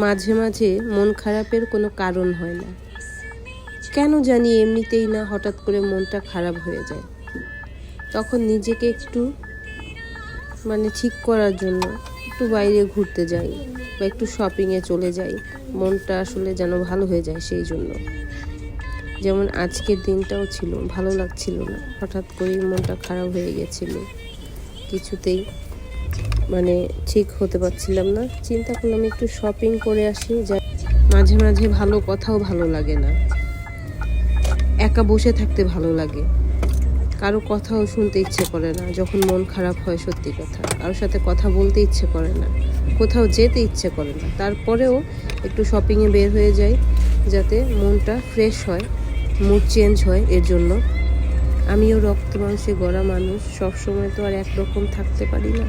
মাঝে মাঝে মন খারাপের কোনো কারণ হয় না, কেন জানি এমনিতেই না হঠাৎ করে মনটা খারাপ হয়ে যায়। তখন নিজেকে একটু ঠিক করার জন্য একটু বাইরে ঘুরতে যাই বা একটু শপিংয়ে চলে যাই, মনটা আসলে যেন ভালো হয়ে যায়। সেই জন্য যেমন আজকের দিনটাও ছিল, ভালো লাগছিল না, হঠাৎ করেই মনটা খারাপ হয়ে গেছিল, কিছুতেই ঠিক হতে পারছিলাম না। চিন্তা করলাম একটু শপিং করে আসি। মাঝে মাঝে ভালো কথাও ভালো লাগে না, একা বসে থাকতে ভালো লাগে, কারো কথাও শুনতে ইচ্ছে করে না। যখন মন খারাপ হয়, সত্যি কথা, কারোর সাথে কথা বলতে ইচ্ছে করে না, কোথাও যেতে ইচ্ছে করে না, তারপরেও একটু শপিংয়ে বের হয়ে যাই যাতে মনটা ফ্রেশ হয়, মুড চেঞ্জ হয়। এর জন্য আমিও রক্ত মাংসে গড়া মানুষ, সবসময় তো আর একরকম থাকতে পারি না।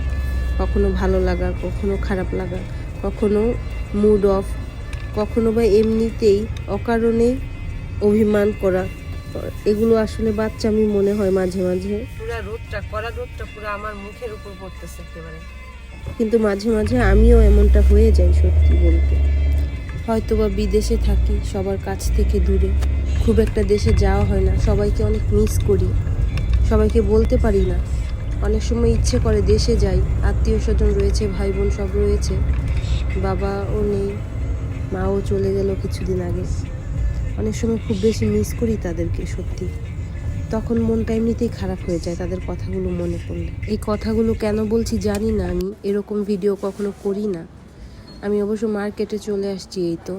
কখনো ভালো লাগা, কখনো খারাপ লাগা, কখনো মুড অফ, কখনো বা এমনিতেই অকারণেই অভিমান করা, এগুলো আসলে বাচ্চামি মনে হয় মাঝে মাঝে। পুরো রোদটা, কড়া রোদটা পুরো আমার মুখের উপর পড়তেছে একেবারে। কিন্তু মাঝে মাঝে আমিও এমনটা হয়ে যাই, সত্যি বলতে। হয়তো বা বিদেশে থাকি, সবার কাছ থেকে দূরে, খুব একটা দেশে যাওয়া হয় না, সবাইকে অনেক মিস করি, সবাইকে বলতে পারি না। অনেক সময় ইচ্ছে করে দেশে যাই, আত্মীয় স্বজন রয়েছে, ভাই বোন সব রয়েছে, বাবাও নেই, মাও চলে গেল কিছুদিন আগে। অনেক সময় খুব বেশি মিস করি তাদেরকে, সত্যি। তখন মনটা এমনিতেই খারাপ হয়ে যায় তাদের কথাগুলো মনে পড়লে। এই কথাগুলো কেন বলছি জানি না, আমি এরকম ভিডিও কখনো করি না। আমি অবশ্য মার্কেটে চলে আসছি, এই তো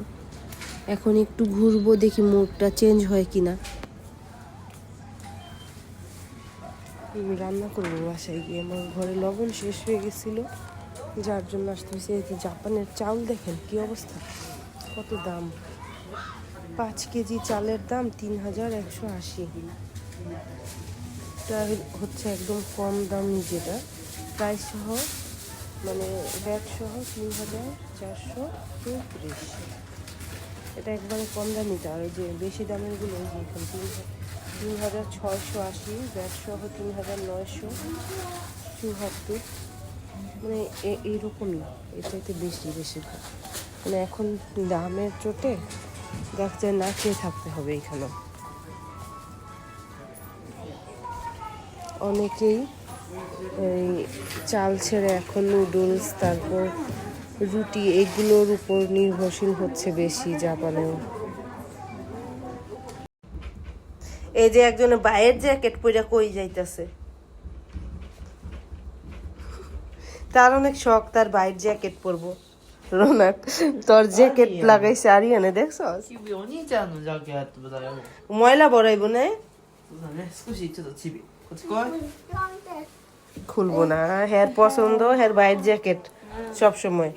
এখন একটু ঘুরবো, দেখি মুডটা চেঞ্জ হয় কিনা। রান্না করবো বাসায় গিয়ে, আমার ঘরে লবণ শেষ হয়ে গেছিলো, যার জন্য আসতে হয়েছে। এই যে জাপানের চাউল দেখেন কি অবস্থা, কত দাম। 5 কেজি চালের দাম 3180। এটা হচ্ছে একদম কম দাম, যেটা প্রাইস সহ ভ্যাট সহ 3434। এটা একবারে কম দামিটা। আর যে বেশি দামেরগুলো যে এখানে 3680, ব্যাট সহ 3974, এইরকমই, এর চাইতে বেশিরভাগ। এখন দামের চোটে দেখ যায় না খেয়ে থাকতে হবে এখানে। অনেকেই এই চাল ছেড়ে এখন নুডলস, তারপর রুটি, এগুলোর উপর নির্ভরশীল হচ্ছে বেশি জাপানেও। এই যে একজনের বাইরের জ্যাকেট পরে কই যাইতেছে, তার অনেক শখ, তার বাইরের জ্যাকেট পরবো। রোনাক, তোর জ্যাকেট লাগাইছে আরিয়ানে, দেখছ? ময়লা বড়াইবো না, খুলবো না। হের পছন্দ, হের বাইরের জ্যাকেট সবসময়।